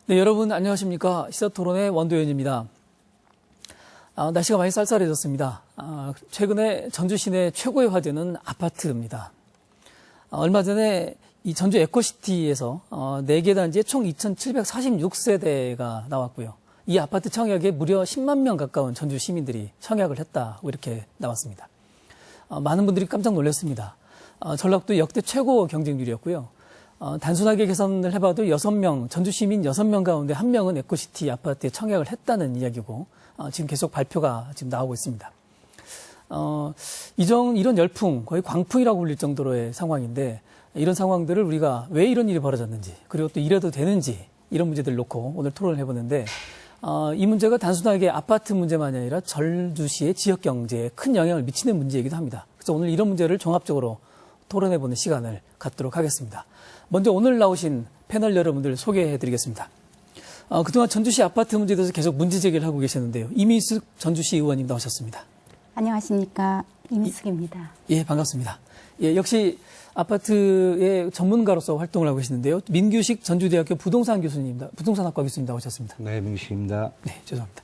네, 여러분 안녕하십니까. 시사토론의 원도현입니다. 날씨가 많이 쌀쌀해졌습니다. 최근에 전주 시내 최고의 화제는 아파트입니다. 얼마 전에 이 전주 에코시티에서 4개 단지에 총 2,746세대가 나왔고요. 이 아파트 청약에 무려 10만 명 가까운 전주 시민들이 청약을 했다고 이렇게 나왔습니다. 많은 분들이 깜짝 놀랐습니다. 전라북도 역대 최고 경쟁률이었고요. 단순하게 계산을 해봐도 6명, 전주 시민 6명 가운데 1명은 에코시티 아파트에 청약을 했다는 이야기고, 지금 계속 발표가 지금 나오고 있습니다. 이런 열풍, 거의 광풍이라고 불릴 정도로의 상황인데, 이런 상황들을 우리가 왜 이런 일이 벌어졌는지, 그리고 또 이래도 되는지, 이런 문제들을 놓고 오늘 토론을 해보는데, 이 문제가 단순하게 아파트 문제만이 아니라 전주시의 지역 경제에 큰 영향을 미치는 문제이기도 합니다. 그래서 오늘 이런 문제를 종합적으로 토론해보는 시간을 갖도록 하겠습니다. 먼저 오늘 나오신 패널 여러분들 소개해드리겠습니다. 그동안 전주시 아파트 문제에 대해서 계속 문제 제기를 하고 계셨는데요. 이미숙 전주시 의원님 나오셨습니다. 안녕하십니까. 이미숙입니다. 예, 반갑습니다. 예, 역시 아파트의 전문가로서 활동을 하고 계시는데요. 민규식 전주대학교 부동산학과 교수님 나오셨습니다. 네, 민규식입니다. 네, 죄송합니다.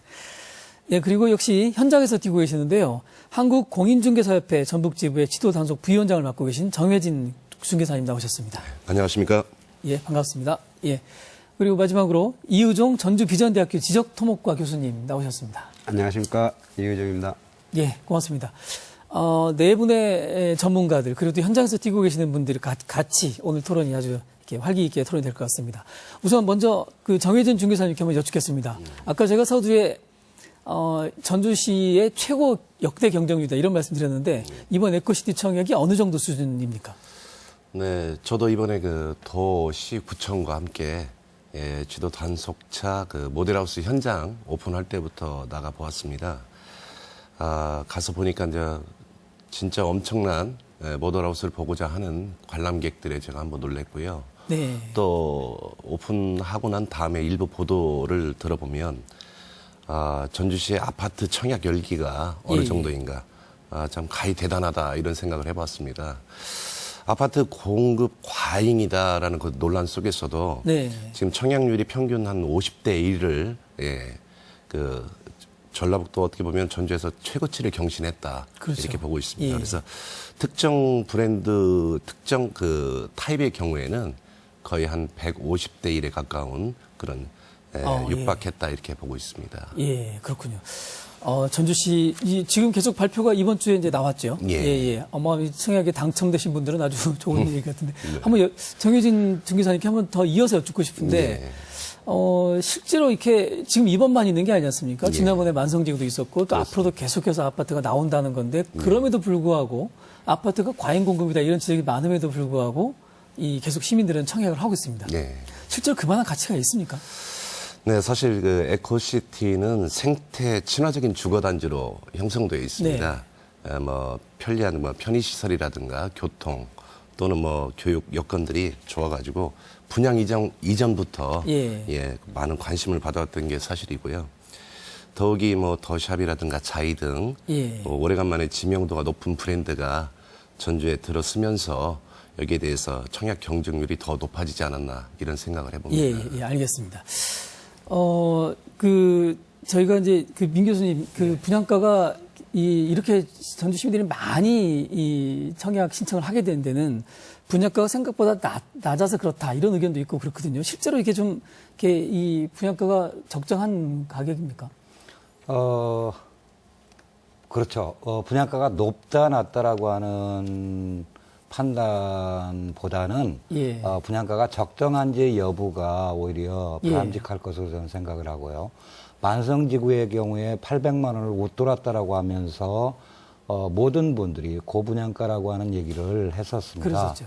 예, 그리고 역시 현장에서 뛰고 계시는데요. 한국공인중개사협회 전북지부의 지도단속 부위원장을 맡고 계신 정혜진 중개사님 나오셨습니다. 안녕하십니까? 예, 반갑습니다. 예. 그리고 마지막으로 이우종 전주비전대학교 지적토목과 교수님 나오셨습니다. 안녕하십니까. 이우종입니다. 예, 고맙습니다. 네 분의 전문가들, 그리고 또 현장에서 뛰고 계시는 분들이 같이 오늘 토론이 아주 이렇게 활기 있게 토론이 될 것 같습니다. 우선 먼저 그 정혜진 중개사님께 한번 여쭙겠습니다. 아까 제가 서두에 전주시의 최고 역대 경쟁률이다 이런 말씀 드렸는데 이번 에코시티 청약이 어느 정도 수준입니까? 네, 저도 이번에 그 도시 구청과 함께 지도 단속차 그 모델하우스 현장 오픈할 때부터 나가 보았습니다. 가서 보니까 이제 진짜 엄청난 모델하우스를 보고자 하는 관람객들에 제가 한번 놀랬고요. 네. 또 오픈하고 난 다음에 일부 보도를 들어보면 전주시의 아파트 청약 열기가 어느 정도인가 참 가히 대단하다 이런 생각을 해봤습니다. 아파트 공급 과잉이다라는 그 논란 속에서도 네. 지금 청약률이 평균 한 50대 1을 그 전라북도 어떻게 보면 전주에서 최고치를 경신했다. 그렇죠. 이렇게 보고 있습니다. 예. 그래서 특정 브랜드, 특정 그 타입의 경우에는 거의 한 150대 1에 가까운 그런 육박했다 이렇게 보고 있습니다. 예, 그렇군요. 전주시 지금 계속 발표가 이번 주에 이제 나왔죠. 예. 아마 청약에 당첨되신 분들은 아주 좋은 얘기 같은데 한번 정혜진 중개사님께 한번 더 이어서 여쭙고 싶은데 실제로 이렇게 지금 이번만 있는 게 아니지 않습니까? 지난번에 만성지구도 있었고 또 앞으로도 계속해서 아파트가 나온다는 건데 그럼에도 불구하고 아파트가 과잉 공급이다 이런 지적이 많음에도 불구하고 계속 시민들은 청약을 하고 있습니다. 네. 실제로 그만한 가치가 있습니까? 네, 사실 그 에코시티는 생태 친화적인 주거단지로 형성되어 있습니다. 뭐 편리한 뭐 편의시설이라든가 교통 또는 뭐 교육 여건들이 좋아가지고 분양 이전부터 많은 관심을 받아왔던 게 사실이고요. 더욱이 뭐 더샵이라든가 자이 등 오래간만에 지명도가 높은 브랜드가 전주에 들어서면서 여기에 대해서 청약 경쟁률이 더 높아지지 않았나 이런 생각을 해봅니다. 예, 알겠습니다. 저희가 이제 민 교수님, 분양가가 이렇게 전주 시민들이 많이 청약 신청을 하게 된 데는 분양가가 생각보다 낮아서 그렇다 이런 의견도 있고 그렇거든요. 실제로 이게 이 분양가가 적정한 가격입니까? 그렇죠. 분양가가 높다, 낮다라고 하는 판단보다는 분양가가 적정한지 여부가 오히려 바람직할 것으로 저는 생각을 하고요. 만성지구의 경우에 800만 원을 웃돌았다라고 하면서 모든 분들이 고분양가라고 하는 얘기를 했었습니다. 그렇죠.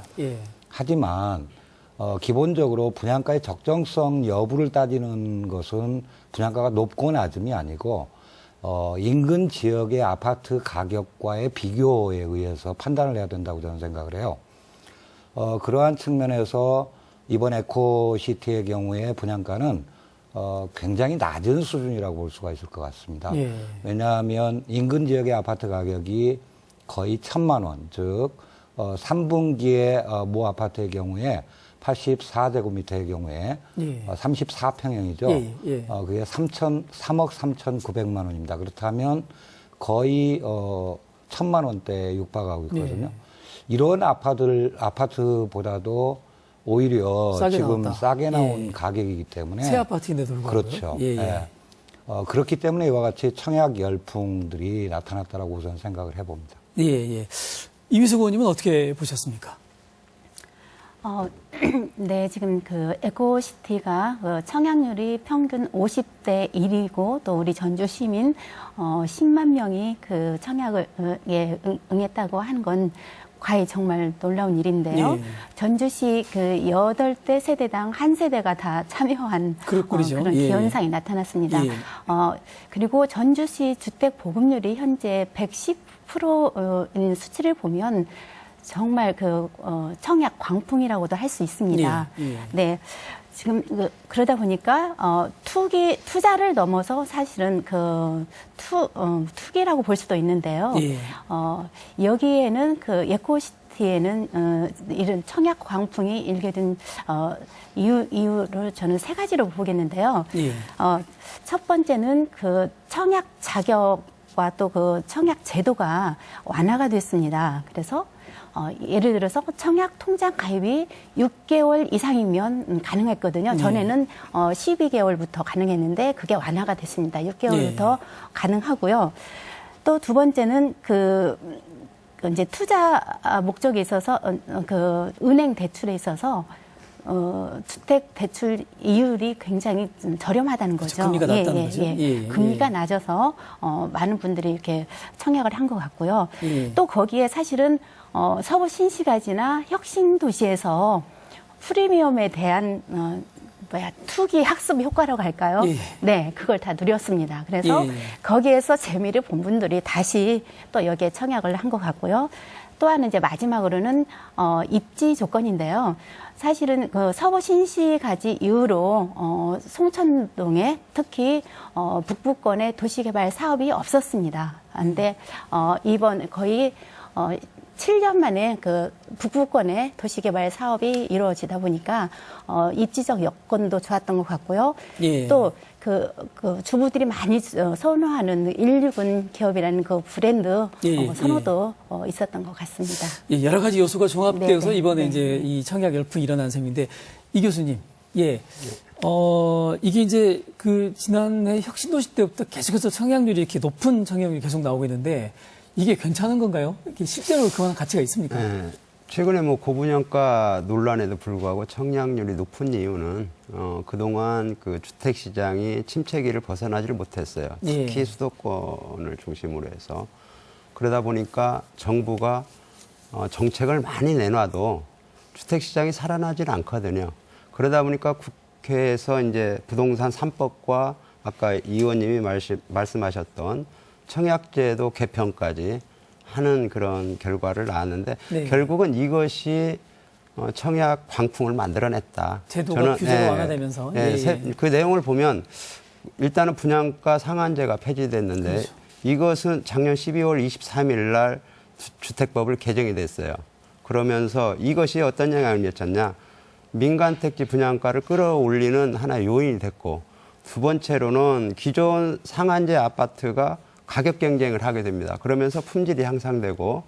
하지만 기본적으로 분양가의 적정성 여부를 따지는 것은 분양가가 높고 낮음이 아니고 인근 지역의 아파트 가격과의 비교에 의해서 판단을 해야 된다고 저는 생각을 해요. 그러한 측면에서 이번 에코시티의 경우에 분양가는 굉장히 낮은 수준이라고 볼 수가 있을 것 같습니다. 왜냐하면 인근 지역의 아파트 가격이 거의 1,000만 원, 즉 3분기에 모 아파트의 경우에 84제곱미터의 경우에 예. 34평형이죠. 예, 예. 그게 3억 3,900만 원입니다. 그렇다면 거의 1,000만 원대에 육박하고 있거든요. 예. 이런 아파트보다도 오히려 싸게 지금 나왔다. 싸게 나온 예. 가격이기 때문에 새 아파트인데도 불구하고. 그렇죠. 예, 예. 예. 그렇기 때문에 이와 같이 청약 열풍들이 나타났다라고 우선 생각을 해봅니다. 예, 예. 이미숙 의원님은 어떻게 보셨습니까? 네, 지금 그 에코시티가 청약률이 평균 50대 1이고 또 우리 전주 시민 10만 명이 그 청약을 응했다고 하는 건 과히 정말 놀라운 일인데요. 예. 전주시 그 8대 세대당 한 세대가 다 참여한 그럴 꼴이죠. 그런 예. 기현상이 나타났습니다. 예. 그리고 전주시 주택 보급률이 현재 110%인 수치를 보면 정말 그 청약 광풍이라고도 할 수 있습니다. 예, 예. 네. 지금 그러다 보니까 투자를 넘어서 사실은 투기라고 볼 수도 있는데요. 예. 여기에는 그 에코시티에는 이런 청약 광풍이 일게 된 이유를 저는 세 가지로 보겠는데요. 예. 첫 번째는 그 청약 자격과 또 그 청약 제도가 완화가 됐습니다. 그래서 예를 들어서 청약 통장 가입이 6개월 이상이면 가능했거든요. 전에는 12개월부터 가능했는데 그게 완화가 됐습니다. 6개월부터 가능하고요. 또 두 번째는 이제 투자 목적에 있어서 그 은행 대출에 있어서 주택 대출 이율이 굉장히 좀 저렴하다는 거죠. 그렇죠. 금리가 낮다는 거죠. 예, 예. 금리가 낮아서 많은 분들이 이렇게 청약을 한 것 같고요. 예. 또 거기에 사실은 서부 신시가지나 혁신도시에서 프리미엄에 대한 투기 학습 효과라고 할까요? 예. 네, 그걸 다 누렸습니다. 그래서 예. 거기에서 재미를 본 분들이 다시 또 여기에 청약을 한 것 같고요. 또 하나 이제 마지막으로는 입지 조건인데요. 사실은 그 서부 신시가지 이후로 송천동에 특히 북부권에 도시개발 사업이 없었습니다. 그런데 이번 거의 7년 만에 그 북부권의 도시개발 사업이 이루어지다 보니까 입지적 여건도 좋았던 것 같고요. 예. 또 그 주부들이 많이 선호하는 169 기업이라는 그 브랜드 예, 선호도 있었던 것 같습니다. 예, 여러 가지 요소가 종합되어서 네, 네, 이번에 네. 이제 이 청약 열풍이 일어난 셈인데 이 교수님, 예, 이게 이제 그 지난해 혁신도시 때부터 계속해서 청약률이 이렇게 높은 청약률이 계속 나오고 있는데 이게 괜찮은 건가요? 이게 실제로 그만한 가치가 있습니까? 네. 최근에 뭐 고분양가 논란에도 불구하고 청약률이 높은 이유는 그동안 그 주택 시장이 침체기를 벗어나지를 못했어요. 예. 특히 수도권을 중심으로 해서 그러다 보니까 정부가 정책을 많이 내놔도 주택 시장이 살아나질 않거든요. 그러다 보니까 국회에서 이제 부동산 3법과 아까 이 의원님이 말씀하셨던 청약제도 개편까지 하는 그런 결과를 낳았는데 네. 결국은 이것이 청약 광풍을 만들어냈다. 제도가 규제가 완화되면서. 예, 예. 그 내용을 보면 일단은 분양가 상한제가 폐지됐는데 그렇죠. 이것은 작년 12월 23일 날 주택법을 개정이 됐어요. 그러면서 이것이 어떤 영향을 미쳤냐. 민간 택지 분양가를 끌어올리는 하나의 요인이 됐고 두 번째로는 기존 상한제 아파트가 가격 경쟁을 하게 됩니다. 그러면서 품질이 향상되고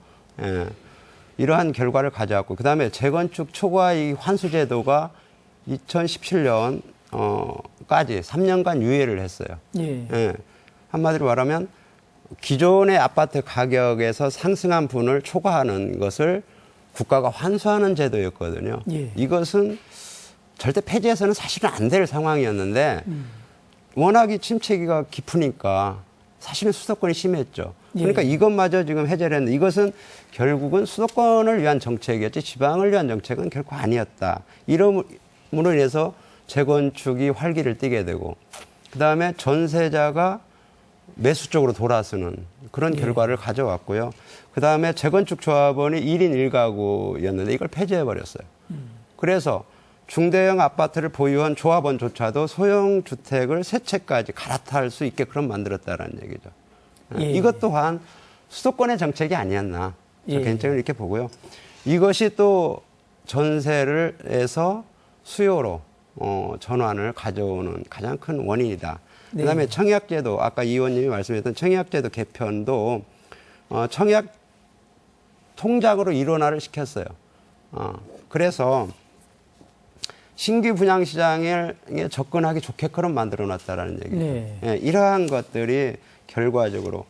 이러한 결과를 가져왔고 그다음에 재건축 초과이익 환수 제도가 2017년까지 3년간 유예를 했어요. 예. 한마디로 말하면 기존의 아파트 가격에서 상승한 분을 초과하는 것을 국가가 환수하는 제도였거든요. 예. 이것은 절대 폐지해서는 사실은 안 될 상황이었는데 워낙에 침체기가 깊으니까 사실은 수도권이 심했죠. 그러니까 예. 이것마저 지금 해제를 했는데 이것은 결국은 수도권을 위한 정책이었지 지방을 위한 정책은 결코 아니었다. 이름으로 인해서 재건축이 활기를 띠게 되고 그다음에 전세자가 매수 쪽으로 돌아서는 그런 결과를 가져왔고요. 그다음에 재건축 조합원이 1인 1가구였는데 이걸 폐지해버렸어요. 그래서 중대형 아파트를 보유한 조합원조차도 소형 주택을 세 채까지 갈아탈 수 있게끔 만들었다라는 얘기죠. 예. 이것 또한 수도권의 정책이 아니었나. 예. 개인적으로 이렇게 보고요. 이것이 또 전세를 해서 수요로 전환을 가져오는 가장 큰 원인이다. 네. 그다음에 청약제도 아까 이 의원님이 말씀했던 청약제도 개편도 청약 통장으로 일원화를 시켰어요. 그래서 신규 분양 시장에 접근하기 좋게끔 만들어 놨다라는 얘기죠. 네. 예, 이러한 것들이 결과적으로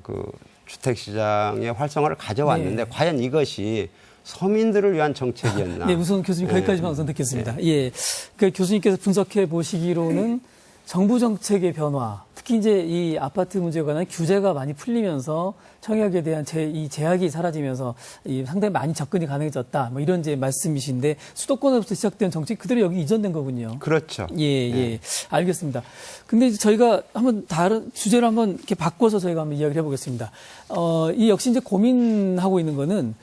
그 주택 시장의 활성화를 가져왔는데 네. 과연 이것이 서민들을 위한 정책이었나? 네, 우선 교수님 거기까지만 우선 듣겠습니다. 예. 그 교수님께서 분석해 보시기로는 정부 정책의 변화, 특히 이제 이 아파트 문제에 관한 규제가 많이 풀리면서 청약에 대한 이 제약이 사라지면서 상당히 많이 접근이 가능해졌다. 뭐 이런 이제 말씀이신데 수도권에부터 시작된 정책이 그대로 여기 이전된 거군요. 그렇죠. 예, 예. 알겠습니다. 근데 이제 저희가 한번 다른 주제를 한번 이렇게 바꿔서 저희가 한번 이야기를 해보겠습니다. 이 역시 이제 고민하고 있는 거는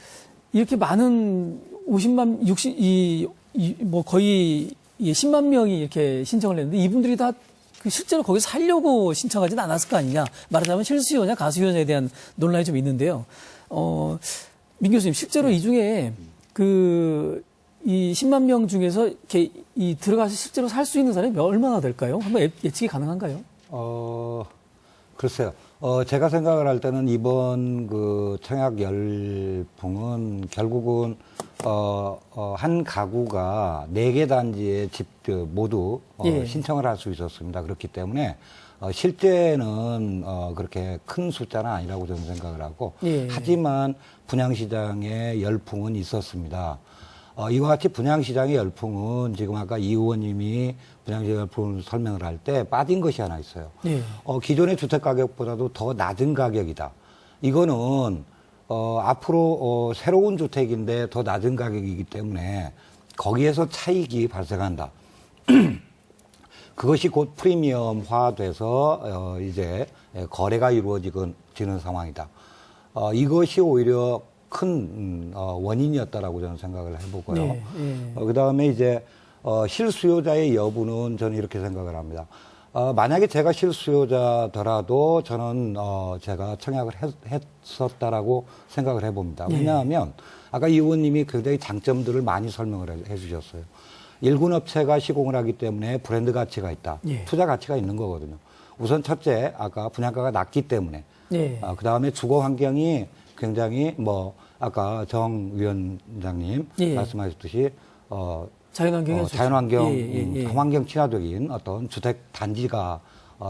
이렇게 많은 50만, 60, 뭐 거의 10만 명이 이렇게 신청을 했는데 이분들이 다 실제로 거기서 살려고 신청하지는 않았을 거 아니냐. 말하자면 실수요냐 가수요냐에 대한 논란이 좀 있는데요. 민 교수님, 실제로 이 중에 이 10만 명 중에서 이렇게 들어가서 실제로 살 수 있는 사람이 얼마나 될까요? 한번 예측이 가능한가요? 글쎄요. 제가 생각을 할 때는 이번 그 청약 열풍은 결국은 한 가구가 4개 단지의 집들 모두 예. 신청을 할 수 있었습니다. 그렇기 때문에 실제는 그렇게 큰 숫자는 아니라고 저는 생각을 하고 예. 하지만 분양시장의 열풍은 있었습니다. 이와 같이 분양시장의 열풍은 지금 아까 이 의원님이 분양시장 열풍을 설명을 할 때 빠진 것이 하나 있어요. 예. 기존의 주택가격보다도 더 낮은 가격이다. 이거는 앞으로 새로운 주택인데 더 낮은 가격이기 때문에 거기에서 차익이 발생한다. 그것이 곧 프리미엄화돼서 이제 거래가 이루어지는 상황이다. 이것이 오히려 큰 원인이었다라고 저는 생각을 해보고요. 네, 네. 그다음에 이제 실수요자의 여부는 저는 이렇게 생각을 합니다. 만약에 제가 실수요자더라도 저는 제가 청약을 했었다라고 생각을 해봅니다. 왜냐하면 아까 이 의원님이 굉장히 장점들을 많이 설명을 해주셨어요. 일군 업체가 시공을 하기 때문에 브랜드 가치가 있다. 예. 투자 가치가 있는 거거든요. 우선 첫째, 아까 분양가가 낮기 때문에. 예. 그다음에 주거 환경이 굉장히 아까 정 위원장님 예. 말씀하셨듯이 자연환경이 자연환경, 예. 환경 친화적인 어떤 주택 단지가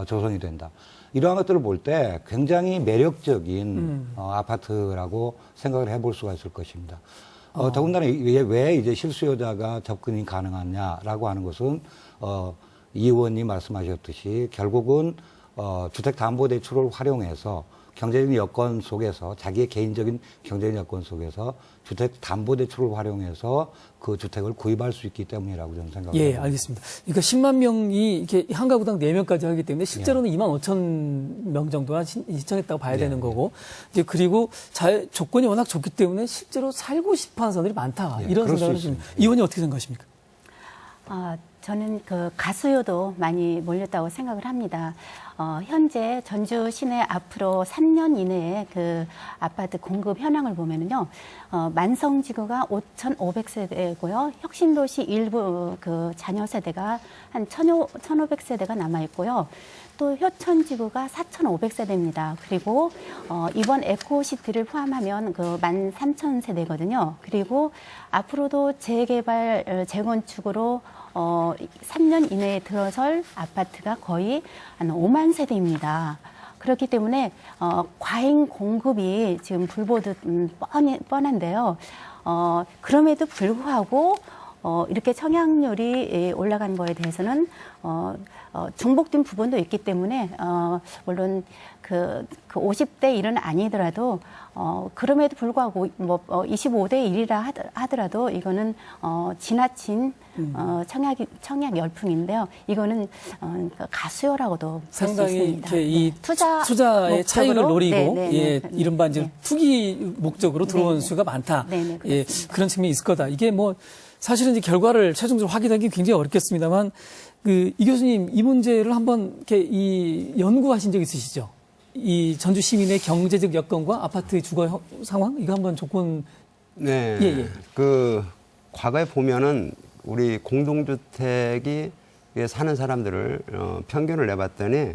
조성이 된다. 이러한 것들을 볼 때 굉장히 매력적인 아파트라고 생각을 해볼 수가 있을 것입니다. 더군다나 왜 이제 실수요자가 접근이 가능하냐라고 하는 것은 이 의원님 말씀하셨듯이 결국은 주택담보대출을 활용해서 경제적인 여건 속에서 자기의 개인적인 경제적 여건 속에서 주택담보대출을 활용해서 그 주택을 구입할 수 있기 때문이라고 저는 생각합니다. 예, 알겠습니다. 그러니까 10만 명이 이렇게 한 가구당 4명까지 하기 때문에 실제로는 2만 5천 명 정도가 신청했다고 봐야 되는 거고 이제 그리고 조건이 워낙 좋기 때문에 실제로 살고 싶어하는 사람들이 많다. 이런 그럴 수 생각을 있습니다. 하십니다. 이 의원님 어떻게 생각하십니까? 저는 그 가수요도 많이 몰렸다고 생각을 합니다. 현재 전주 시내 앞으로 3년 이내에 그 아파트 공급 현황을 보면은요, 만성지구가 5,500세대고요, 혁신도시 일부 그 자녀 세대가 한 1,500세대가 남아 있고요. 또 효천지구가 4,500세대입니다. 그리고 이번 에코시티를 포함하면 그 13,000세대거든요. 그리고 앞으로도 재개발, 재건축으로 3년 이내에 들어설 아파트가 거의 한 5만 세대입니다. 그렇기 때문에 과잉 공급이 지금 불보듯 뻔한데요. 그럼에도 불구하고 이렇게 청약률이 올라간 거에 대해서는 중복된 부분도 있기 때문에 물론 그 50대 1은 아니더라도 그럼에도 불구하고 25대 1이라 하더라도 이거는 지나친 청약 열풍인데요. 이거는 가수요라고도 볼 수 상당히 있습니다. 이렇게 이 투자의 투자의 차익을 노리고 이른바 이제 네. 투기 목적으로 들어온 네. 수가 많다. 네, 예, 그런 측면이 있을 거다. 이게 사실은 이제 결과를 최종적으로 확인하기 굉장히 어렵겠습니다만 이 교수님 이 문제를 한번 이렇게 연구하신 적 있으시죠? 이 전주 시민의 경제적 여건과 아파트의 주거 상황 이거 한번 조건 네. 예, 예. 그 과거에 보면은 우리 공동주택이 사는 사람들을 평균을 내봤더니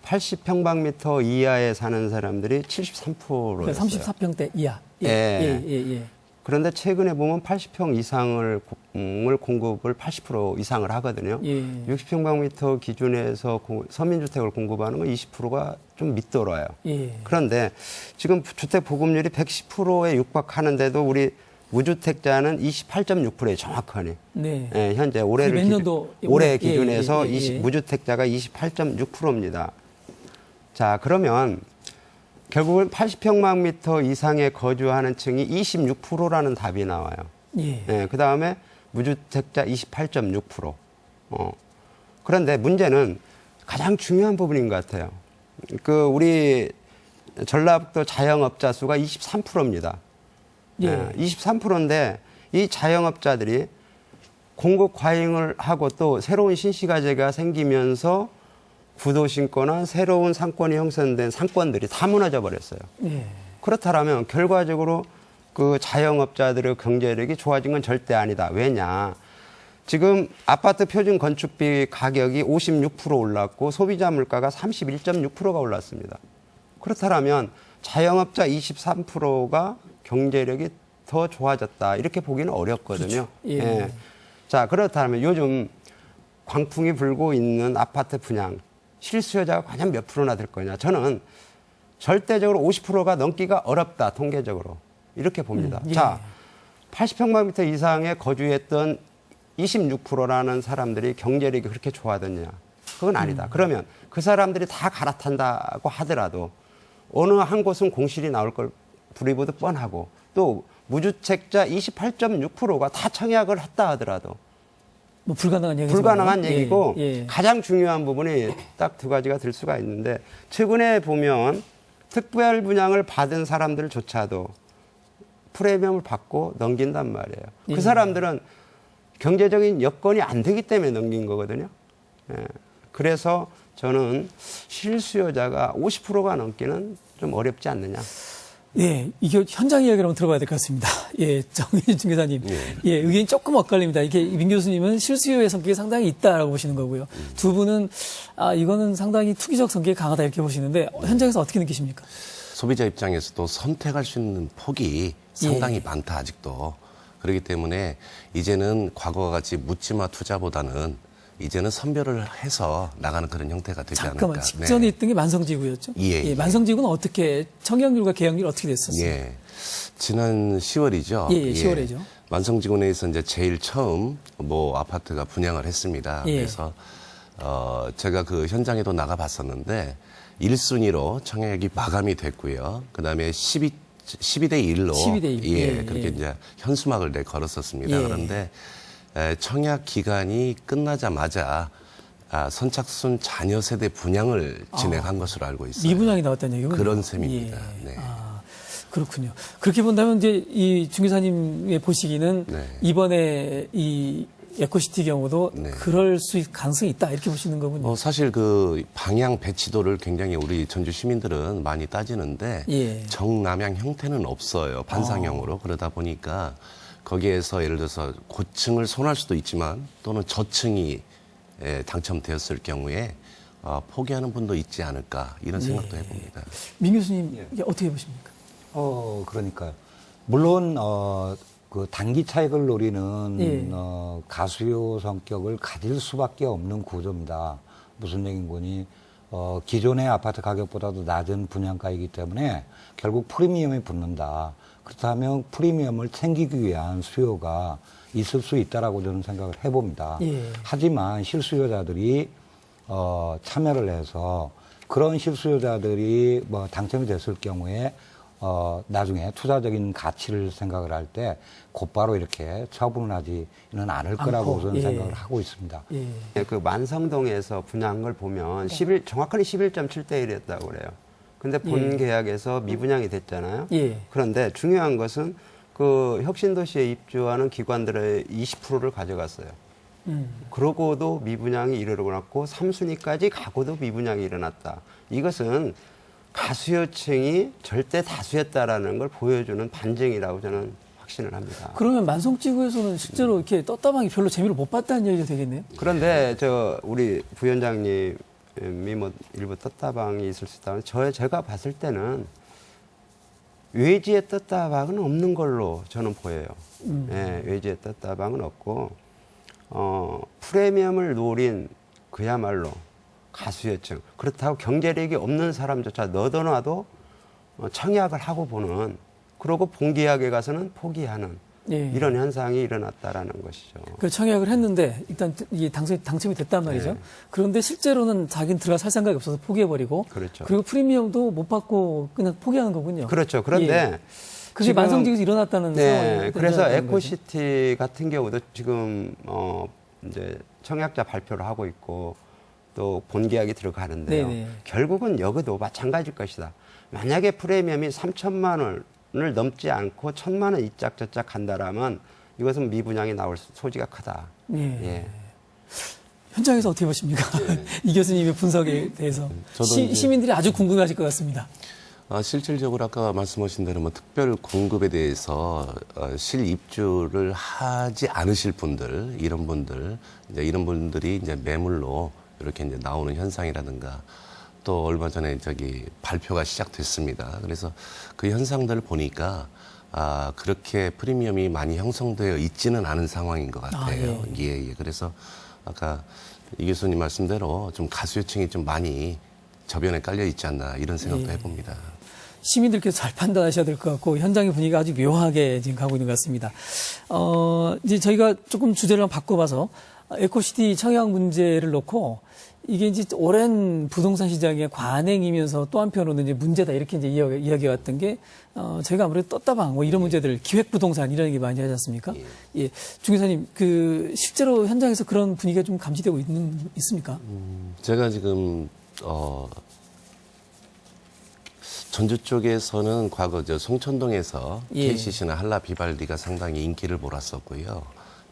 80평방미터 이하에 사는 사람들이 73%였어요. 34평대 이하. 예. 예. 그런데 최근에 보면 80평 이상을 공급을 80% 이상을 하거든요. 예. 60평방미터 기준에서 서민주택을 공급하는 건 20%가 좀 밑돌아요. 예. 그런데 지금 주택 보급률이 110%에 육박하는데도 우리 무주택자는 28.6%에 정확하니. 네. 예, 현재 올해를 몇 년도? 올해 예, 기준에서 예, 예, 예. 무주택자가 28.6%입니다. 자, 그러면 결국은 80평방미터 이상에 거주하는 층이 26%라는 답이 나와요. 예. 예, 그 다음에 무주택자 28.6%. 그런데 문제는 가장 중요한 부분인 것 같아요. 우리 전라북도 자영업자 수가 23%입니다. 예. 23%인데 이 자영업자들이 공급 과잉을 하고 또 새로운 신시가제가 생기면서 구도심거나 새로운 상권이 형성된 상권들이 다 무너져 버렸어요. 예. 그렇다면 결과적으로 그 자영업자들의 경제력이 좋아진 건 절대 아니다. 왜냐? 지금 아파트 표준 건축비 가격이 56% 올랐고 소비자 물가가 31.6%가 올랐습니다. 그렇다면 자영업자 23%가 경제력이 더 좋아졌다. 이렇게 보기는 어렵거든요. 그렇죠. 예. 자, 그렇다면 요즘 광풍이 불고 있는 아파트 분양 실수요자가 과연 몇 프로나 될 거냐. 저는 절대적으로 50%가 넘기가 어렵다. 통계적으로. 이렇게 봅니다. 예. 자, 80평방미터 이상에 거주했던 26%라는 사람들이 경제력이 그렇게 좋아졌냐. 그건 아니다. 그러면 그 사람들이 다 갈아탄다고 하더라도 어느 한 곳은 공실이 나올 걸 불이보듯 뻔하고 또 무주택자 28.6%가 다 청약을 했다 하더라도 뭐 불가능한 얘기죠. 불가능한 얘기고 예. 가장 중요한 부분이 딱 두 가지가 될 수가 있는데 최근에 보면 특별 분양을 받은 사람들조차도 프리미엄을 받고 넘긴단 말이에요. 예. 그 사람들은 경제적인 여건이 안 되기 때문에 넘긴 거거든요. 예. 그래서 저는 실수요자가 50%가 넘기는 좀 어렵지 않느냐. 예, 이게 현장 이야기를 한번 들어봐야 될 것 같습니다. 예, 정의진 중개사님. 예, 의견이 조금 엇갈립니다. 이게 민 교수님은 실수요의 성격이 상당히 있다라고 보시는 거고요. 두 분은, 이거는 상당히 투기적 성격이 강하다 이렇게 보시는데, 현장에서 어떻게 느끼십니까? 소비자 입장에서도 선택할 수 있는 폭이 상당히 많다, 아직도. 그렇기 때문에 이제는 과거와 같이 묻지마 투자보다는 이제는 선별을 해서 나가는 그런 형태가 되지 잠깐만, 않을까. 직전에 있던 게 만성지구였죠? 예. 만성지구는 어떻게, 청약률과 계약률 어떻게 됐었어요? 예. 지난 10월이죠. 예, 10월이죠. 만성지구내에서 이제 제일 처음 아파트가 분양을 했습니다. 예. 그래서 제가 그 현장에도 나가 봤었는데 1순위로 청약이 마감이 됐고요. 그다음에 12대 1로 12대 1. 예, 그렇게 이제 현수막을 걸었었습니다. 예. 그런데 청약 기간이 끝나자마자 선착순 자녀 세대 분양을 진행한 것으로 알고 있어요. 미분양이 나왔다는 얘기군요. 그런 셈입니다. 예. 네. 그렇군요. 그렇게 본다면 이제 이 중개사님의 보시기는 네. 이번에 이 에코시티 경우도 네. 그럴 가능성이 있다 이렇게 보시는 거군요. 사실 그 방향 배치도를 굉장히 우리 전주 시민들은 많이 따지는데 예. 정남향 형태는 없어요. 반상형으로. 그러다 보니까 거기에서 예를 들어서 고층을 손할 수도 있지만 또는 저층이 당첨되었을 경우에 포기하는 분도 있지 않을까 이런 생각도 해봅니다. 민 교수님 이게 어떻게 보십니까? 그러니까요. 물론, 그 단기 차익을 노리는, 예. 가수요 성격을 가질 수밖에 없는 구조입니다. 무슨 얘기인 거니, 기존의 아파트 가격보다도 낮은 분양가이기 때문에 결국 프리미엄이 붙는다. 그렇다면 프리미엄을 챙기기 위한 수요가 있을 수 있다라고 저는 생각을 해봅니다. 예. 하지만 실수요자들이 참여를 해서 그런 실수요자들이 당첨이 됐을 경우에 나중에 투자적인 가치를 생각을 할 때 곧바로 이렇게 처분을 하지는 않을 거라고 저는 예. 생각을 하고 있습니다. 예. 그 만성동에서 분양한 걸 보면 정확하게 11.7대 1이었다고 그래요. 근데 본 계약에서 미분양이 됐잖아요. 예. 그런데 중요한 것은 그 혁신도시에 입주하는 기관들의 20%를 가져갔어요. 그러고도 미분양이 일어났고 3순위까지 가고도 미분양이 일어났다. 이것은 가수요층이 절대 다수였다라는 걸 보여주는 반증이라고 저는 확신을 합니다. 그러면 만성지구에서는 실제로 이렇게 떴다방이 별로 재미를 못 봤다는 얘기가 되겠네요. 그런데 우리 부위원장님이 뭐 일부 떴다방이 있을 수 있다면 제가 봤을 때는 외지에 떴다방은 없는 걸로 저는 보여요. 예, 외지에 떴다방은 없고 프리미엄을 노린 그야말로 가수여층, 그렇다고 경제력이 없는 사람조차 넣어놔도 청약을 하고 보는, 그러고 본계약에 가서는 포기하는 예. 이런 현상이 일어났다라는 것이죠. 그 청약을 했는데 일단 이게 당첨이 됐단 말이죠. 네. 그런데 실제로는 자기는 들어갈 살 생각이 없어서 포기해버리고, 그렇죠. 그리고 프리미엄도 못 받고 그냥 포기하는 거군요. 그렇죠. 그런데 예. 그게 지금, 만성지구에서 일어났다는 네, 상황이 그래서 되는 거죠. 에코시티 같은 경우도 지금 이제 청약자 발표를 하고 있고 또 본계약이 들어가는데요. 네네. 결국은 여기도 마찬가지일 것이다. 만약에 프리미엄이 3천만 원을 넘지 않고 1,000만 원 이짝저짝 한다라면 이것은 미분양이 나올 소지가 크다. 예. 예. 현장에서 어떻게 보십니까? 이 교수님의 분석에 대해서 저도 이제- 시민들이 아주 궁금해하실 것 같습니다. 실질적으로 아까 말씀하신 대로 뭐 특별 공급에 대해서 실입주를 하지 않으실 분들, 이런 분들이 이제 매물로 이렇게 이제 나오는 현상이라든가, 또 얼마 전에 발표가 시작됐습니다. 그래서 그 현상들을 보니까 그렇게 프리미엄이 많이 형성되어 있지는 않은 상황인 것 같아요. 예. 그래서 아까 이 교수님 말씀대로 좀 가수요층이 좀 많이 저변에 깔려 있지 않나, 이런 생각도 해봅니다. 시민들께서 잘 판단하셔야 될 것 같고, 현장의 분위기가 아주 묘하게 지금 가고 있는 것 같습니다. 이제 저희가 조금 주제를 한번 바꿔봐서 에코시티 청약 문제를 놓고, 이게 이제 오랜 부동산 시장의 관행이면서 또 한편으로는 이제 문제다, 이렇게 이제 이야기가 왔던 게, 저희가 아무래도 떴다방, 뭐 이런 문제들, 기획부동산 이런 얘기 많이 하지 않습니까? 예. 중 기사님, 실제로 현장에서 그런 분위기가 좀 감지되고 있습니까? 제가 지금, 전주 쪽에서는 과거 송천동에서 예. KCC나 한라 비발디가 상당히 인기를 몰았었고요.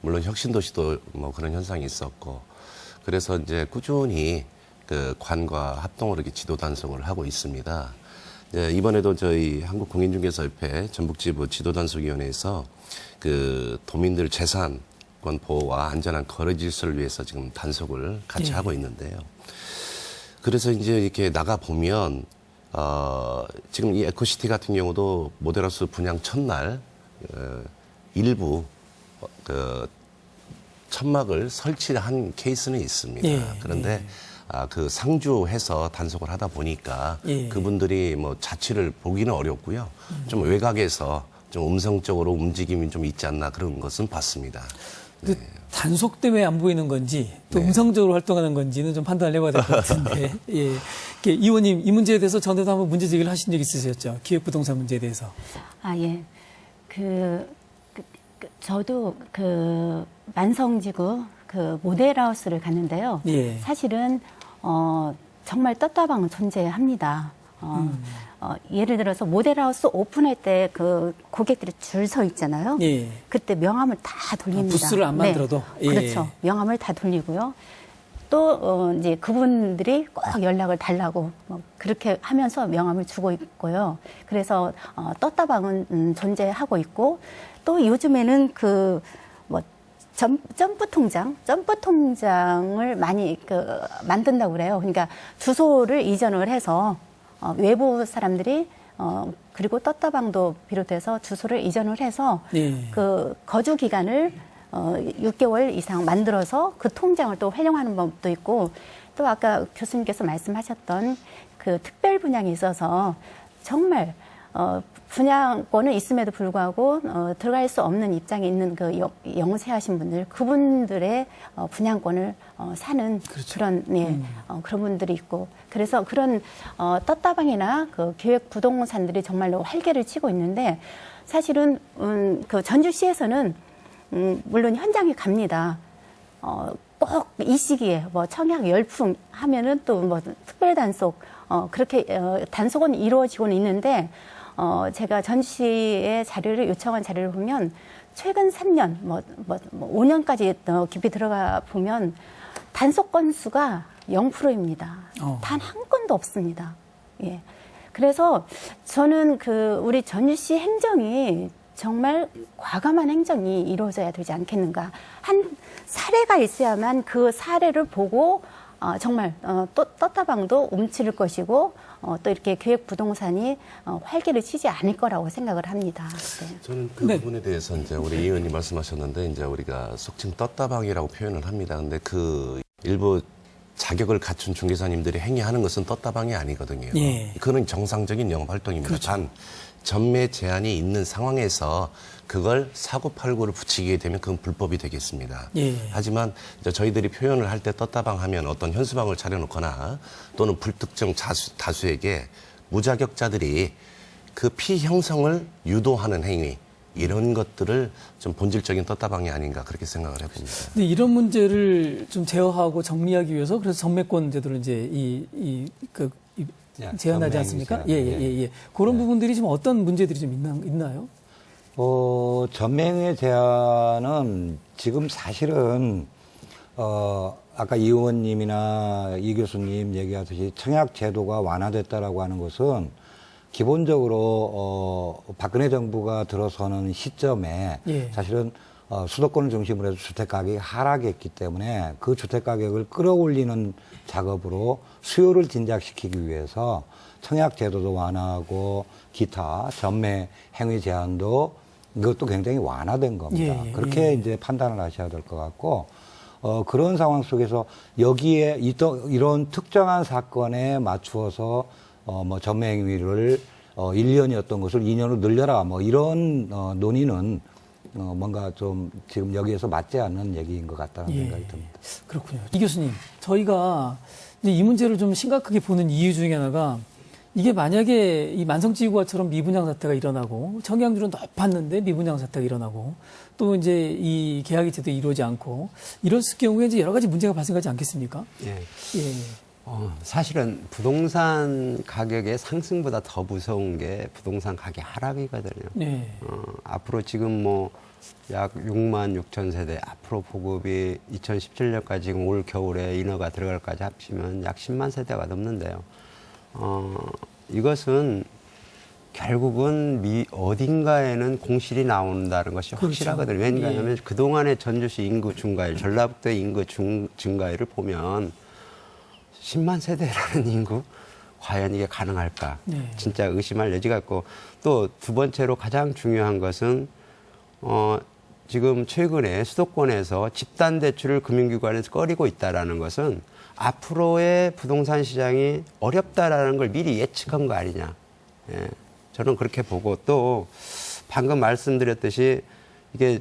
물론 혁신도시도 뭐 그런 현상이 있었고, 그래서 이제 꾸준히 그 관과 합동으로 이렇게 지도 단속을 하고 있습니다. 이번에도 저희 한국공인중개사협회 전북지부 지도단속위원회에서 그 도민들 재산권 보호와 안전한 거래 질서를 위해서 지금 단속을 같이 하고 있는데요. 그래서 이제 이렇게 나가 보면 지금 이 에코시티 같은 경우도 모델하우스 분양 첫날 일부 천막을 설치한 케이스는 있습니다. 예, 그런데 그 상주해서 단속을 하다 보니까 예. 그분들이 뭐 자취를 보기는 어렵고요. 좀 외곽에서 좀 음성적으로 움직임이 좀 있지 않나, 그런 것은 봤습니다. 그 단속 때문에 안 보이는 건지 또 네. 음성적으로 활동하는 건지는 좀 판단을 해봐야 될 것 같은데, 예. 이 의원님, 이 문제에 대해서 전에도 한번 문제 제기를 하신 적 있으셨죠? 기획부동산 문제에 대해서. 예. 저도 만성지구 모델하우스를 갔는데요. 예. 사실은 정말 떴다방은 존재합니다. 예를 들어서 모델하우스 오픈할 때 고객들이 줄 서 있잖아요. 예. 그때 명함을 다 돌립니다. 부스를 안 만들어도? 네. 예. 그렇죠. 명함을 다 돌리고요. 또 이제 그분들이 꼭 연락을 달라고 그렇게 하면서 명함을 주고 있고요. 그래서 떴다방은 존재하고 있고, 또 요즘에는 점프 통장을 많이 만든다고 그래요. 그러니까 주소를 이전을 해서 외부 사람들이 그리고 떴다방도 비롯해서 주소를 이전을 해서 예. 거주 기간을 6개월 이상 만들어서 그 통장을 또 활용하는 법도 있고, 또 아까 교수님께서 말씀하셨던 특별 분양에 있어서 정말 분양권은 있음에도 불구하고 들어갈 수 없는 입장에 있는 영세하신 분들, 그분들의 분양권을 사는 그렇죠. 그런 그런 분들이 있고, 그래서 그런 떴다방이나 기획 부동산들이 정말로 활개를 치고 있는데, 사실은 전주시에서는 물론 현장에 갑니다. 꼭 이 시기에 청약 열풍 하면은 또 특별 단속 그렇게 단속은 이루어지고는 있는데, 제가 전시의 자료를 요청한 자료를 보면 최근 3년, 5년까지 깊이 들어가 보면 단속 건수가 0%입니다. 단 한 건도 없습니다. 예. 그래서 저는 우리 전주시 행정이 정말 과감한 행정이 이루어져야 되지 않겠는가. 한 사례가 있어야만 그 사례를 보고 정말 또 떴다방도 움츠릴 것이고 또 이렇게 계획 부동산이 활기를 치지 않을 거라고 생각을 합니다. 네. 저는 그 부분에 대해서 이제 우리 이 의원님 말씀하셨는데 이제 우리가 속칭 떴다방이라고 표현을 합니다. 근데 그 일부 자격을 갖춘 중개사님들이 행위하는 것은 떴다방이 아니거든요. 예. 그는 정상적인 영업 활동입니다. 그렇죠. 단 전매 제한이 있는 상황에서 그걸 사고팔고를 붙이게 되면 그건 불법이 되겠습니다. 예. 하지만 이제 저희들이 표현을 할 때 떴다방 하면 어떤 현수막을 차려놓거나 또는 불특정 다수에게 무자격자들이 그 피형성을 유도하는 행위 이런 것들을 좀 본질적인 떴다방이 아닌가 그렇게 생각을 해봅니다. 근데 이런 문제를 좀 제어하고 정리하기 위해서 그래서 전매권 제도를 이제 제한하지 않습니까? 예. 그런 부분들이 지금 어떤 문제들이 좀 있나요? 전매행위 제한은 지금 사실은, 아까 이 의원님이나 이 교수님 얘기하듯이 청약 제도가 완화됐다라고 하는 것은 기본적으로, 박근혜 정부가 들어서는 시점에 예. 사실은 수도권을 중심으로 해서 주택 가격이 하락했기 때문에 그 주택 가격을 끌어올리는 작업으로 수요를 진작시키기 위해서 청약 제도도 완화하고 기타 전매 행위 제한도 이것도 굉장히 완화된 겁니다. 예. 그렇게 이제 판단을 하셔야 될 것 같고 그런 상황 속에서 여기에 이런 특정한 사건에 맞추어서 뭐 전매 행위를 1년이었던 것을 2년으로 늘려라 뭐 이런 논의는 뭔가 좀 지금 여기에서 맞지 않는 얘기인 것 같다는 생각이 듭니다. 그렇군요. 이 교수님, 저희가 이제 이 문제를 좀 심각하게 보는 이유 중에 하나가 이게 만약에 이 만성지구화처럼 미분양 사태가 일어나고 청약률은 높았는데 미분양 사태가 일어나고 또 이제 이 계약이 제대로 이루어지지 않고 이랬을 경우에 이제 여러 가지 문제가 발생하지 않겠습니까? 예. 예. 사실은 부동산 가격의 상승보다 더 무서운 게 부동산 가격 하락이거든요. 네. 앞으로 지금 뭐 약 6만 6천 세대, 앞으로 보급이 2017년까지 지금 올 겨울에 인허가 들어갈까지 합치면 약 10만 세대가 넘는데요. 이것은 결국은 어딘가에는 공실이 나온다는 것이 그렇죠. 확실하거든요. 왜냐하면 예. 그동안의 전주시 인구 증가율, 전라북도 인구 증가율을 보면 10만 세대라는 인구 과연 이게 가능할까? 네. 진짜 의심할 여지가 있고 또 두 번째로 가장 중요한 것은 지금 최근에 수도권에서 집단 대출을 금융기관에서 꺼리고 있다라는 것은 앞으로의 부동산 시장이 어렵다라는 걸 미리 예측한 거 아니냐? 예, 저는 그렇게 보고 또 방금 말씀드렸듯이 이게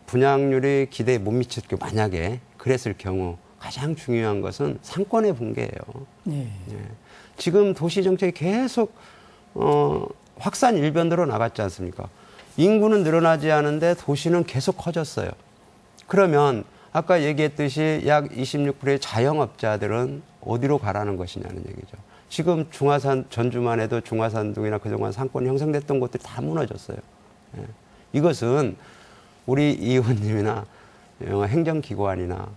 분양률이 기대에 못 미칠 경우 만약에 그랬을 경우 가장 중요한 것은 상권의 붕괴예요. 예. 예. 지금 도시 정책이 계속 확산 일변도로 나갔지 않습니까? 인구는 늘어나지 않은데 도시는 계속 커졌어요. 그러면 아까 얘기했듯이 약 26%의 자영업자들은 어디로 가라는 것이냐는 얘기죠. 지금 전주만 해도 중화산동이나 그동안 상권이 형성됐던 곳들이 다 무너졌어요. 예. 이것은 우리 이 의원님이나 행정기관이나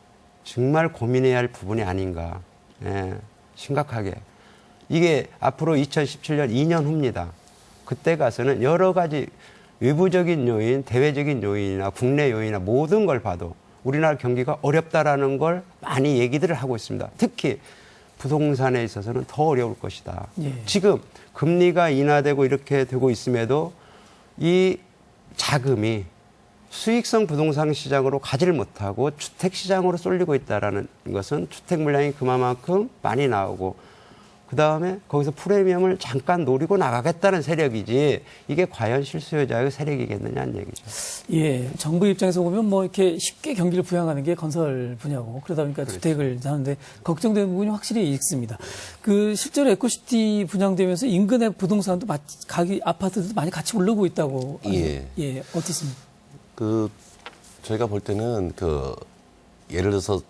정말 고민해야 할 부분이 아닌가. 예. 심각하게. 이게 앞으로 2017년 2년 후입니다. 그때 가서는 여러 가지 외부적인 요인, 대외적인 요인이나 국내 요인이나 모든 걸 봐도 우리나라 경기가 어렵다라는 걸 많이 얘기들을 하고 있습니다. 특히 부동산에 있어서는 더 어려울 것이다. 예. 지금 금리가 인하되고 이렇게 되고 있음에도 이 자금이 수익성 부동산 시장으로 가지를 못하고 주택 시장으로 쏠리고 있다라는 것은 주택 물량이 그만큼 많이 나오고 그다음에 거기서 프리미엄을 잠깐 노리고 나가겠다는 세력이지 이게 과연 실수요자의 세력이겠느냐는 얘기죠. 예, 정부 입장에서 보면 뭐 이렇게 쉽게 경기를 부양하는 게 건설 분야고 그러다 보니까 그렇죠. 주택을 하는데 걱정되는 부분이 확실히 있습니다. 그 실제로 에코시티 분양되면서 인근의 부동산도 가격 아파트도 많이 같이 오르고 있다고. 예. 어떻습니까? 저희가 볼 때는 예를 들어서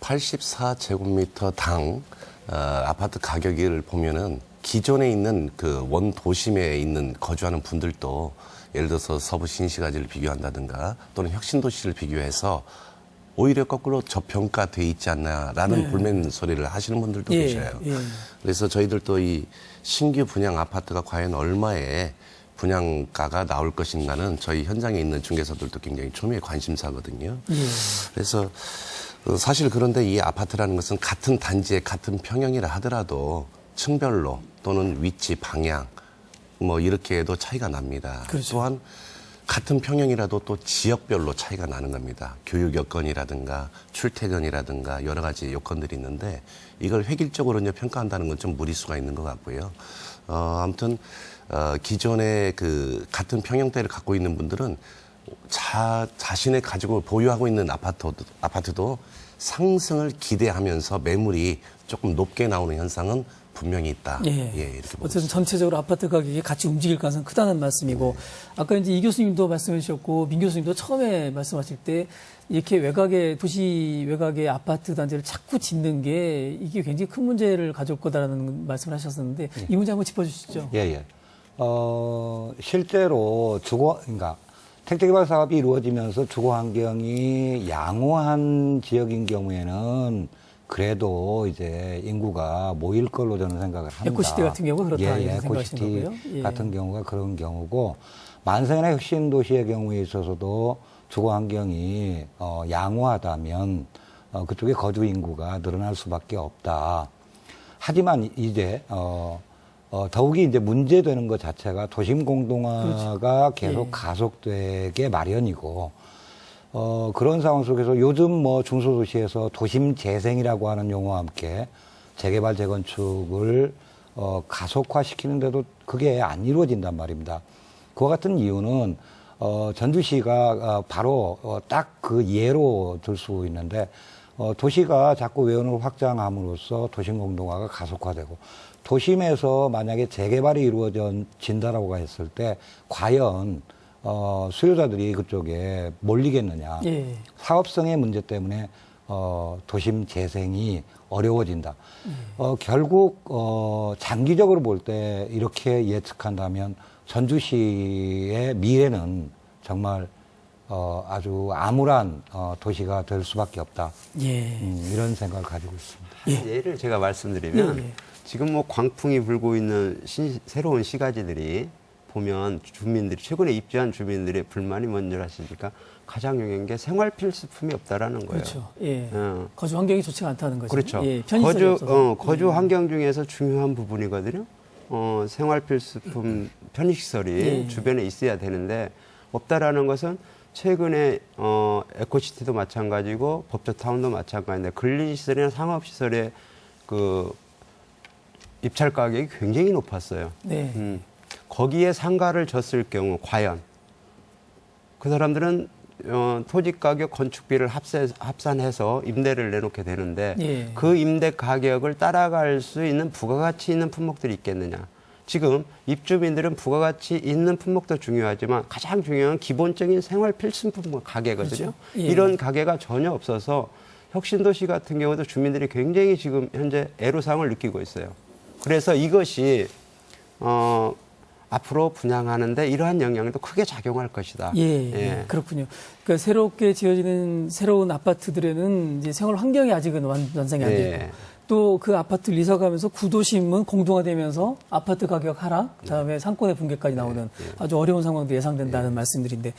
84제곱미터당 아파트 가격을 보면은 기존에 있는 원 도심에 있는 거주하는 분들도 예를 들어서 서부 신시가지를 비교한다든가 또는 혁신도시를 비교해서 오히려 거꾸로 저평가돼 있지 않나라는 불멘 소리를 하시는 분들도 계셔요. 그래서 저희들도 이 신규 분양 아파트가 과연 얼마에 분양가가 나올 것인가는 저희 현장에 있는 중개사들도 굉장히 초미의 관심사거든요. 예. 그래서 사실 그런데 이 아파트라는 것은 같은 단지의 같은 평형이라 하더라도 층별로 또는 위치, 방향 뭐 이렇게 해도 차이가 납니다. 그렇죠. 또한 같은 평형이라도 또 지역별로 차이가 나는 겁니다. 교육 여건이라든가 출퇴근이라든가 여러 가지 요건들이 있는데 이걸 획일적으로 이제 평가한다는 건 좀 무리수가 있는 것 같고요. 아무튼 기존의 그 같은 평형대를 갖고 있는 분들은 자신의 가지고 보유하고 있는 아파트도 상승을 기대하면서 매물이 조금 높게 나오는 현상은 분명히 있다. 예. 이렇게 보고 어쨌든 전체적으로 아파트 가격이 같이 움직일 가능성이 크다는 말씀이고, 아까 이제 이 교수님도 말씀해 주셨고, 민 교수님도 처음에 말씀하실 때, 이렇게 도시 외곽의 아파트 단지를 자꾸 짓는 게 이게 굉장히 큰 문제를 가져올 거다라는 말씀을 하셨었는데, 이 문제 한번 짚어주시죠. 예. 실제로 그러니까 택지개발 사업이 이루어지면서 주거 환경이 양호한 지역인 경우에는 그래도 이제 인구가 모일 걸로 저는 생각을 합니다. 에코시티 같은 경우 그렇다 이렇게 에코시티 생각하시는 거고요. 예. 같은 경우가 그런 경우고, 만성이나 혁신 도시의 경우에 있어서도 주거 환경이 양호하다면 그쪽에 거주 인구가 늘어날 수밖에 없다. 하지만 이제 더욱이 이제 문제되는 것 자체가 도심 공동화가 그렇죠. 계속 예. 가속되게 마련이고, 그런 상황 속에서 요즘 뭐 중소도시에서 도심 재생이라고 하는 용어와 함께 재개발, 재건축을 가속화시키는데도 그게 안 이루어진단 말입니다. 그와 같은 이유는 전주시가 바로 딱 그 예로 들 수 있는데, 도시가 자꾸 외연을 확장함으로써 도심 공동화가 가속화되고, 도심에서 만약에 재개발이 이루어진다라고 했을 때 과연 수요자들이 그쪽에 몰리겠느냐. 예. 사업성의 문제 때문에 도심 재생이 어려워진다. 결국 장기적으로 볼 때 이렇게 예측한다면 전주시의 미래는 정말 아주 암울한 도시가 될 수밖에 없다. 예. 이런 생각을 가지고 있습니다. 예를 제가 말씀드리면 예. 지금 뭐 광풍이 불고 있는 새로운 시가지들이 보면 주민들이 최근에 입주한 주민들의 불만이 뭔지 아십니까? 가장 중요한 게 생활 필수품이 없다라는 거예요. 그렇죠. 예. 어. 거주 환경이 좋지가 않다는 거죠. 그렇죠. 예. 편의성이 없어서. 거주 환경 중에서 중요한 부분이거든요. 생활 필수품 편의시설이 예. 주변에 있어야 되는데 없다라는 것은 최근에 에코시티도 마찬가지고 법조타운도 마찬가지인데 근린시설이나 상업시설의 그 입찰 가격이 굉장히 높았어요. 네. 거기에 상가를 줬을 경우 과연 그 사람들은 토지 가격, 건축비를 합산해서 임대를 내놓게 되는데 예. 그 임대 가격을 따라갈 수 있는 부가가치 있는 품목들이 있겠느냐. 지금 입주민들은 부가가치 있는 품목도 중요하지만 가장 중요한 기본적인 생활 필수품 가게거든요. 그렇죠. 예. 이런 가게가 전혀 없어서 혁신도시 같은 경우도 주민들이 굉장히 지금 현재 애로사항을 느끼고 있어요. 그래서 이것이 앞으로 분양하는데 이러한 영향도 크게 작용할 것이다. 예. 그렇군요. 그러니까 새롭게 지어지는 새로운 아파트들에는 이제 생활 환경이 아직은 완성이 안 되고, 또 그 아파트 리서가면서 구도심은 공동화되면서 아파트 가격 하락, 그다음에 상권의 붕괴까지 나오는 아주 어려운 상황도 예상된다는 말씀들인데,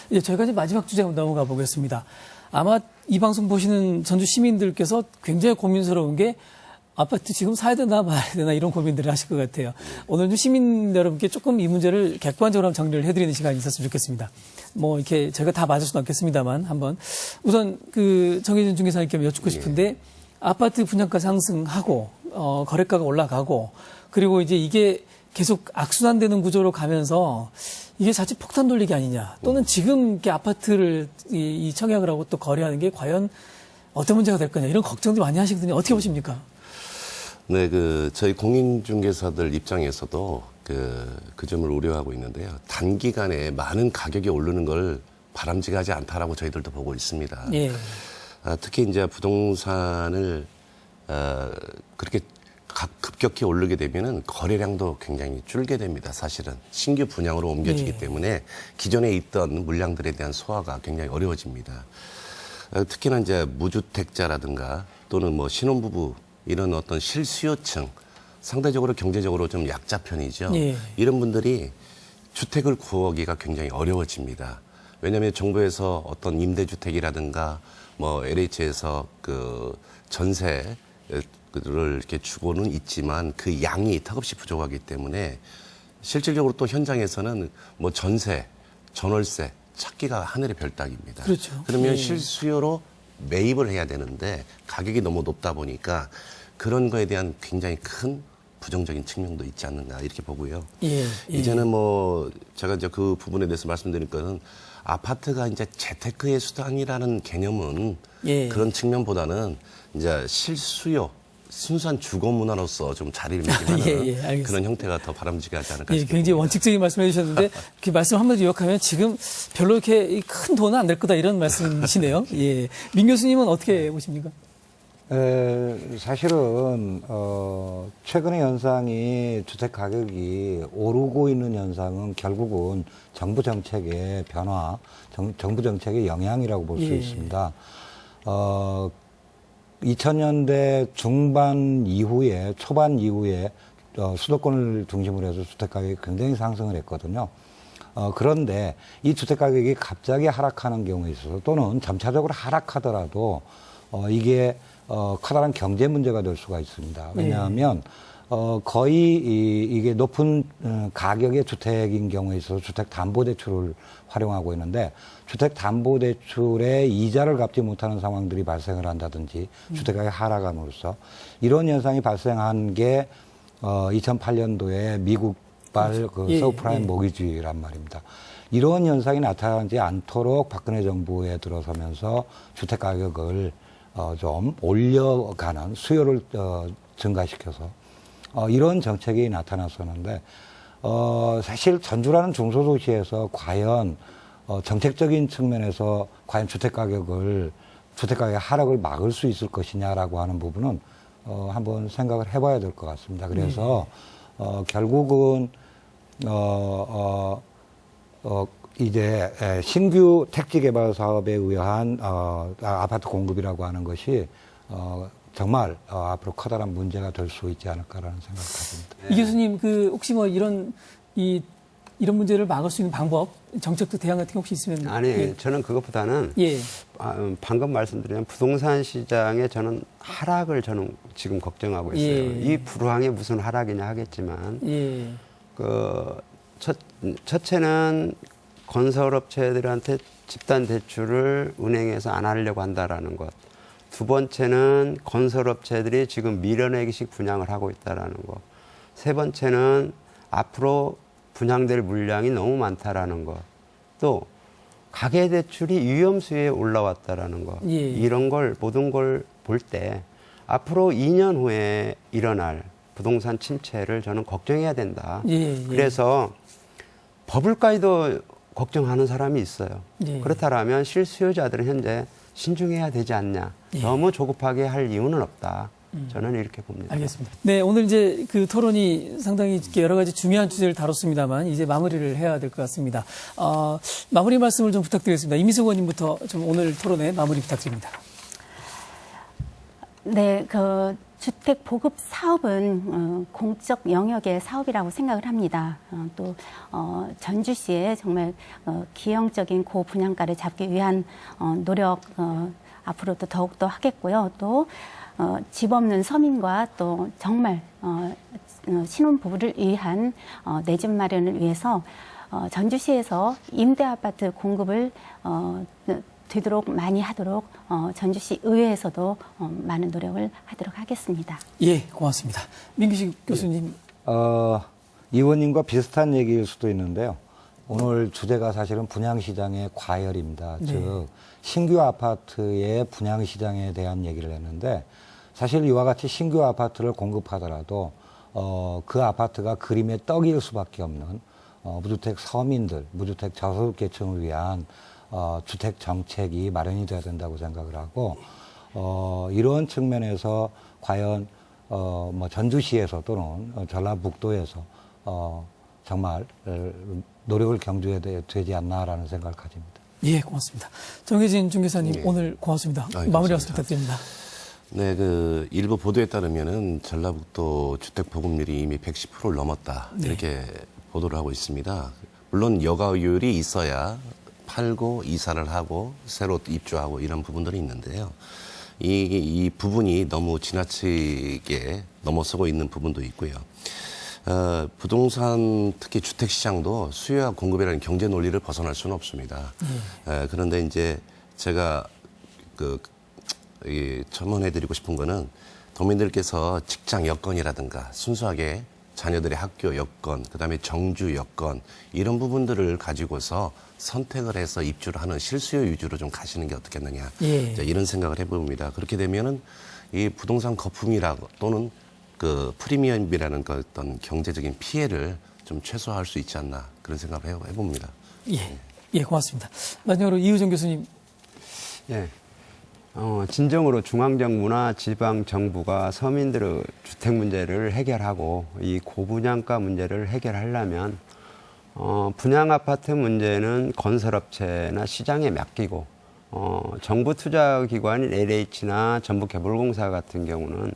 이제 저희가 이제 마지막 주제 한번 넘어가 보겠습니다. 아마 이 방송 보시는 전주 시민들께서 굉장히 고민스러운 게 아파트 지금 사야 되나 말아야 되나 이런 고민들을 하실 것 같아요. 오늘 좀 시민 여러분께 조금 이 문제를 객관적으로 한번 정리를 해드리는 시간이 있었으면 좋겠습니다. 뭐 이렇게 제가 다 맞을 수는 없겠습니다만 한번 우선 그 정혜진 중개사님께 여쭙고 싶은데, 아파트 분양가 상승하고 거래가가 올라가고, 그리고 이제 이게 계속 악순환되는 구조로 가면서 이게 자칫 폭탄 돌리기 아니냐, 또는 지금 이렇게 아파트를 이 청약을 하고 또 거래하는 게 과연 어떤 문제가 될 거냐, 이런 걱정도 많이 하시거든요. 어떻게 보십니까? 네, 저희 공인중개사들 입장에서도 그 점을 우려하고 있는데요. 단기간에 많은 가격이 오르는 걸 바람직하지 않다라고 저희들도 보고 있습니다. 예. 특히 이제 부동산을 그렇게 급격히 오르게 되면은 거래량도 굉장히 줄게 됩니다. 사실은 신규 분양으로 옮겨지기 예. 때문에 기존에 있던 물량들에 대한 소화가 굉장히 어려워집니다. 특히나 이제 무주택자라든가 또는 뭐 신혼부부 이런 어떤 실수요층, 상대적으로 경제적으로 좀 약자 편이죠. 예. 이런 분들이 주택을 구하기가 굉장히 어려워집니다. 왜냐하면 정부에서 어떤 임대주택이라든가 뭐 LH에서 그 전세를 이렇게 주고는 있지만 그 양이 턱없이 부족하기 때문에 실질적으로 또 현장에서는 뭐 전세, 전월세 찾기가 하늘의 별따기입니다. 그렇죠. 그러면 예. 실수요로 매입을 해야 되는데 가격이 너무 높다 보니까 그런 거에 대한 굉장히 큰 부정적인 측면도 있지 않는가 이렇게 보고요. 예, 예. 이제는 뭐 제가 이제 그 부분에 대해서 말씀드릴 거는 아파트가 이제 재테크의 수단이라는 개념은 예. 그런 측면보다는 이제 실수요, 순수한 주거 문화로서 좀 자리를 매기는 예, 예, 알겠습니다. 그런 형태가 더 바람직하지 않을까 예, 싶습니다. 굉장히 원칙적인 말씀해 주셨는데 그 말씀 한마디 요약하면 지금 별로 이렇게 큰 돈은 안 될 거다 이런 말씀이시네요. 예. 민 교수님은 어떻게 보십니까? 사실은 최근의 현상이 주택 가격이 오르고 있는 현상은 결국은 정부 정책의 변화, 정부 정책의 영향이라고 볼 수 예. 있습니다. 2000년대 중반 이후에 초반 이후에 수도권을 중심으로 해서 주택 가격이 굉장히 상승을 했거든요. 그런데 이 주택 가격이 갑자기 하락하는 경우에 있어서 또는 점차적으로 하락하더라도 이게 커다란 경제 문제가 될 수가 있습니다. 왜냐하면 거의 이게 높은 가격의 주택인 경우에 있어서 주택담보대출을 활용하고 있는데 주택담보대출에 이자를 갚지 못하는 상황들이 발생을 한다든지 주택가격 하락함으로써 이런 현상이 발생한 게 2008년도에 미국발 그 예, 서브프라임 예. 모기지란 말입니다. 이런 현상이 나타나지 않도록 박근혜 정부에 들어서면서 주택가격을 좀 올려가는 수요를 증가시켜서 이런 정책이 나타났었는데 사실 전주라는 중소도시에서 과연 정책적인 측면에서 과연 주택가격 하락을 막을 수 있을 것이냐라고 하는 부분은 한번 생각을 해봐야 될 것 같습니다. 그래서 결국은 이제 신규 택지 개발 사업에 의한 아파트 공급이라고 하는 것이 정말 앞으로 커다란 문제가 될 수 있지 않을까라는 생각을 가집니다. 이 교수님 그 혹시 뭐 이런 문제를 막을 수 있는 방법, 정책도 대안 같은 게 혹시 있으면 아니, 예. 저는 그것보다는 예. 방금 말씀드린 부동산 시장의 저는 하락을 저는 지금 걱정하고 있어요. 예. 이 불황이 무슨 하락이냐 하겠지만 예. 첫째는 건설업체들한테 집단 대출을 은행에서 안 하려고 한다라는 것. 두 번째는 건설업체들이 지금 밀어내기식 분양을 하고 있다라는 것. 세 번째는 앞으로 분양될 물량이 너무 많다라는 것. 또 가계대출이 위험수위에 올라왔다라는 것. 예. 이런 걸 모든 걸 볼 때 앞으로 2년 후에 일어날 부동산 침체를 저는 걱정해야 된다. 예, 예. 그래서 버블까지도 걱정하는 사람이 있어요. 예. 그렇다면 실수요자들은 현재 신중해야 되지 않냐. 예. 너무 조급하게 할 이유는 없다. 저는 이렇게 봅니다. 알겠습니다. 네, 오늘 이제 그 토론이 상당히 여러 가지 중요한 주제를 다뤘습니다만 이제 마무리를 해야 될 것 같습니다. 마무리 말씀을 좀 부탁드리겠습니다. 이미숙 의원님부터 좀 오늘 토론의 마무리 부탁드립니다. 네, 그 주택 보급 사업은 공적 영역의 사업이라고 생각을 합니다. 또 전주시에 정말 기형적인 고분양가를 잡기 위한 노력 앞으로도 더욱더 하겠고요. 또 집 없는 서민과 또 정말 신혼부부를 위한 내 집 마련을 위해서 전주시에서 임대 아파트 공급을 되도록 많이 하도록 전주시 의회에서도 많은 노력을 하도록 하겠습니다. 예, 고맙습니다. 민규식 교수님. 이 의원님과 비슷한 얘기일 수도 있는데요. 오늘 주제가 사실은 분양시장의 과열입니다. 네. 즉 신규 아파트의 분양시장에 대한 얘기를 했는데 사실 이와 같이 신규 아파트를 공급하더라도 그 아파트가 그림의 떡일 수밖에 없는 무주택 서민들, 무주택 저소득계층을 위한 주택 정책이 마련이 돼야 된다고 생각을 하고 이런 측면에서 과연 뭐 전주시에서 또는 전라북도에서 정말 노력을 경주해야 되지 않나라는 생각을 가집니다. 예, 고맙습니다. 정혜진 중개사님 예. 오늘 고맙습니다. 아, 마무리 감사합니다. 말씀 부탁드립니다. 네, 그 일부 보도에 따르면은 전라북도 주택 보급률이 이미 110%를 넘었다 네. 이렇게 보도를 하고 있습니다. 물론 여가율이 있어야 팔고 이사를 하고 새로 입주하고 이런 부분들이 있는데요. 이 부분이 너무 지나치게 넘어서고 있는 부분도 있고요. 부동산 특히 주택 시장도 수요와 공급이라는 경제 논리를 벗어날 수는 없습니다. 그런데 이제 제가 첨언해드리고 싶은 거는 도민들께서 직장 여건이라든가 순수하게 자녀들의 학교 여건, 그다음에 정주 여건 이런 부분들을 가지고서 선택을 해서 입주를 하는 실수요 위주로 좀 가시는 게 어떻겠느냐 이런 생각을 해봅니다. 그렇게 되면은 이 부동산 거품이라고 또는 그 프리미엄이라는 그 어떤 경제적인 피해를 좀 최소화할 수 있지 않나 그런 생각을 해봅니다. 예, 고맙습니다. 마지막으로 이우정 교수님. 예. 진정으로 중앙정부나 지방정부가 서민들의 주택 문제를 해결하고 이 고분양가 문제를 해결하려면 분양아파트 문제는 건설업체나 시장에 맡기고 정부 투자기관인 LH나 전북개발공사 같은 경우는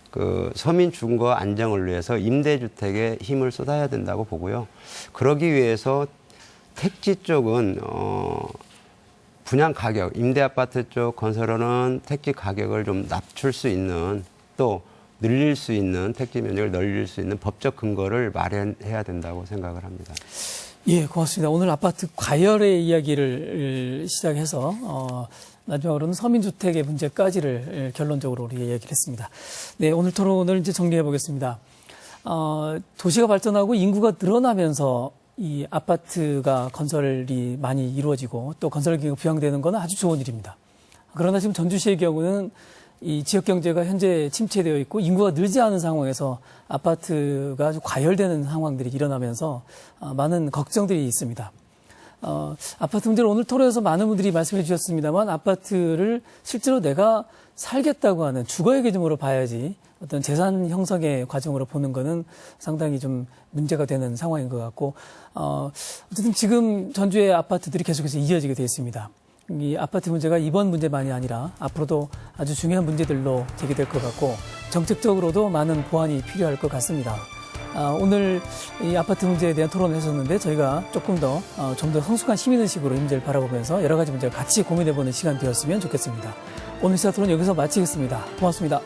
그 서민 주거 안정을 위해서 임대주택에 힘을 쏟아야 된다고 보고요. 그러기 위해서 택지 쪽은 분양 가격, 임대아파트 쪽 건설로는 택지 가격을 좀 낮출 수 있는 또 늘릴 수 있는 택지 면적을 늘릴 수 있는 법적 근거를 마련해야 된다고 생각을 합니다. 예, 고맙습니다. 오늘 아파트 과열의 이야기를 시작해서 마지막으로는 서민주택의 문제까지를 결론적으로 우리 얘기를 했습니다. 네, 오늘 토론을 이제 정리해 보겠습니다. 도시가 발전하고 인구가 늘어나면서 이 아파트가 건설이 많이 이루어지고 또 건설 기회가 부양되는 건 아주 좋은 일입니다. 그러나 지금 전주시의 경우는 이 지역 경제가 현재 침체되어 있고 인구가 늘지 않은 상황에서 아파트가 아주 과열되는 상황들이 일어나면서 많은 걱정들이 있습니다. 아파트 문제를 오늘 토론에서 많은 분들이 말씀해 주셨습니다만 아파트를 실제로 내가 살겠다고 하는 주거의 개념으로 봐야지 어떤 재산 형성의 과정으로 보는 거는 상당히 좀 문제가 되는 상황인 것 같고, 어쨌든 지금 전주의 아파트들이 계속해서 이어지게 되어 있습니다. 이 아파트 문제가 이번 문제만이 아니라 앞으로도 아주 중요한 문제들로 제기될 것 같고, 정책적으로도 많은 보완이 필요할 것 같습니다. 오늘 이 아파트 문제에 대한 토론을 했었는데 저희가 조금 더, 좀 더 성숙한 시민의식으로 이 문제를 바라보면서 여러 가지 문제를 같이 고민해보는 시간 되었으면 좋겠습니다. 오늘 시사 토론 여기서 마치겠습니다. 고맙습니다.